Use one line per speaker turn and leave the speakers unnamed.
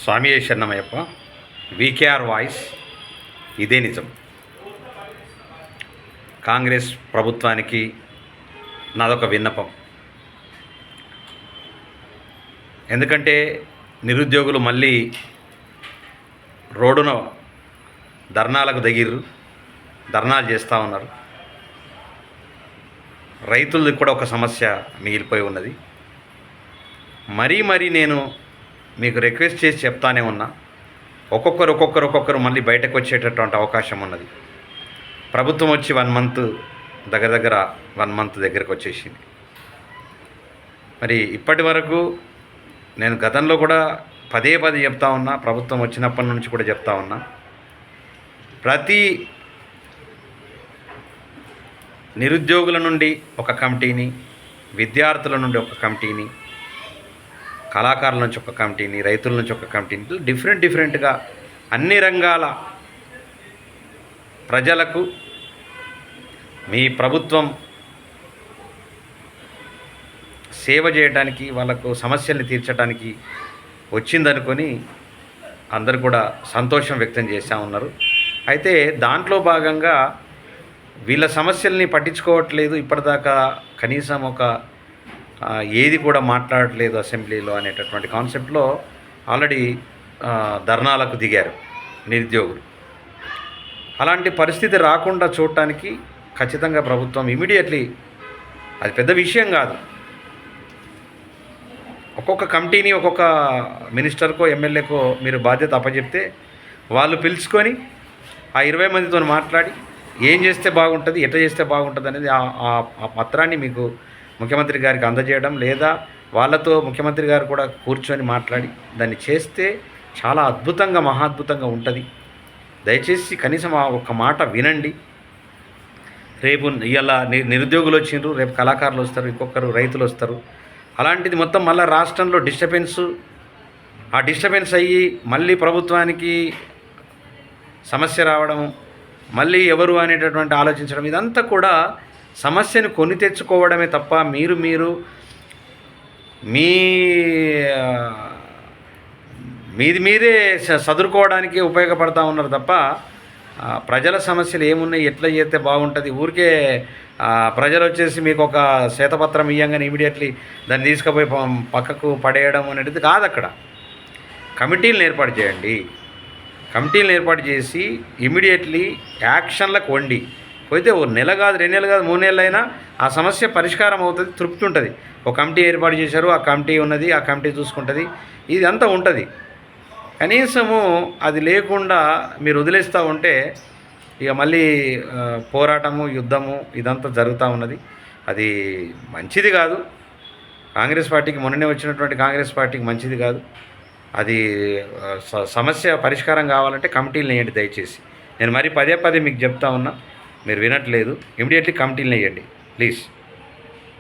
స్వామి శరణమయ్యప్ప. VKR voice. ఇదే నిజం. కాంగ్రెస్ ప్రభుత్వానికి నాదొక విన్నపం. ఎందుకంటే నిరుద్యోగులు మళ్ళీ రోడ్డున ధర్నాలకు దిగిర్రు, ధర్నాలు చేస్తూ ఉన్నారు. రైతులది కూడా ఒక సమస్య మిగిలిపోయి ఉన్నది. మరీ నేను మీకు రిక్వెస్ట్ చేసి చెప్తానే ఉన్నా, ఒక్కొక్కరు మళ్ళీ బయటకు వచ్చేటటువంటి అవకాశం ఉన్నది. ప్రభుత్వం వచ్చి 1 మంత్ దగ్గర 1 మంత్ దగ్గరకు వచ్చేసింది. మరి ఇప్పటి వరకు నేను గతంలో కూడా పదే చెప్తా ఉన్నా, ప్రభుత్వం వచ్చినప్పటి నుంచి కూడా చెప్తా ఉన్నా, ప్రతి నిరుద్యోగుల నుండి ఒక కమిటీని, విద్యార్థుల నుండి ఒక కమిటీని, కళాకారుల నుంచి ఒక కమిటీని, రైతుల నుంచి ఒక కమిటీని, డిఫరెంట్గా అన్ని రంగాల ప్రజలకు మీ ప్రభుత్వం సేవ చేయడానికి, వాళ్ళకు సమస్యల్ని తీర్చడానికి వచ్చిందనుకొని అందరూ కూడా సంతోషం వ్యక్తం చేస్తూ ఉన్నారు. అయితే దాంట్లో భాగంగా వీళ్ళ సమస్యల్ని పట్టించుకోవట్లేదు, ఇప్పటిదాకా కనీసం ఒక ఏది కూడా మాట్లాడట్లేదు అసెంబ్లీలో అనేటటువంటి కాన్సెప్ట్లో ఆల్రెడీ ధర్నాలకు దిగారు నిరుద్యోగులు. అలాంటి పరిస్థితి రాకుండా చూడటానికి ఖచ్చితంగా ప్రభుత్వం ఇమీడియట్లీ, అది పెద్ద విషయం కాదు, ఒక్కొక్క కమిటీని ఒక్కొక్క మినిస్టర్కో ఎమ్మెల్యేకో మీరు బాధ్యత అప్పచెప్తే వాళ్ళు పిలుచుకొని ఆ 20 మందితో మాట్లాడి ఏం చేస్తే బాగుంటుంది, ఎట్లా చేస్తే బాగుంటుంది అనేది ఆ పత్రాన్ని మీకు ముఖ్యమంత్రి గారికి అందజేయడం, లేదా వాళ్ళతో ముఖ్యమంత్రి గారు కూడా కూర్చొని మాట్లాడి దాన్ని చేస్తే చాలా అద్భుతంగా, మహాద్భుతంగా ఉంటుంది. దయచేసి కనీసం ఆ ఒక్క మాట వినండి. రేపు ఇలా నిరుద్యోగులు వచ్చిండ్రు, రేపు కళాకారులు వస్తారు, ఇంకొకరు రైతులు వస్తారు. అలాంటిది మొత్తం మళ్ళీ రాష్ట్రంలో డిస్టర్బెన్స్ అయ్యి మళ్ళీ ప్రభుత్వానికి సమస్య రావడం, మళ్ళీ ఎవరు అనేటటువంటి ఆలోచించడం, ఇదంతా కూడా సమస్యను కొని తెచ్చుకోవడమే తప్ప మీరు మీరే సదురుకోవడానికి ఉపయోగపడతా ఉన్నారు తప్ప ప్రజల సమస్యలు ఏమున్నాయి, ఎట్లా చేస్తే బాగుంటుంది, ఊరికే ప్రజలు వచ్చేసి మీకు ఒక శ్వేతపత్రం ఇవ్వగానే ఇమీడియట్లీ దాన్ని తీసుకుపోయి పక్కకు పడేయడం అనేది కాదు. అక్కడ కమిటీలను ఏర్పాటు చేయండి. కమిటీలను ఏర్పాటు చేసి ఇమీడియట్లీ యాక్షన్లకు వండి పోతే ఓ నెల కాదు, 2 నెలలు కాదు, 3 నెలలు అయినా ఆ సమస్య పరిష్కారం అవుతుంది, తృప్తి ఉంటుంది. ఒక కమిటీ ఏర్పాటు చేశారు, ఆ కమిటీ ఉన్నది, ఆ కమిటీ చూసుకుంటుంది, ఇదంతా ఉంటుంది. కనీసము అది లేకుండా మీరు వదిలేస్తూ ఉంటే ఇక మళ్ళీ పోరాటము, యుద్ధము ఇదంతా జరుగుతూ ఉన్నది. అది మంచిది కాదు. కాంగ్రెస్ పార్టీకి, మొన్ననే వచ్చినటువంటి కాంగ్రెస్ పార్టీకి మంచిది కాదు. అది సమస్య పరిష్కారం కావాలంటే కమిటీలు వేయండి దయచేసి. నేను పదే మీకు చెప్తా ఉన్నా, మీరు వినట్లేదు. ఇమీడియట్లీ కమిటీలు వేయండి ప్లీజ్.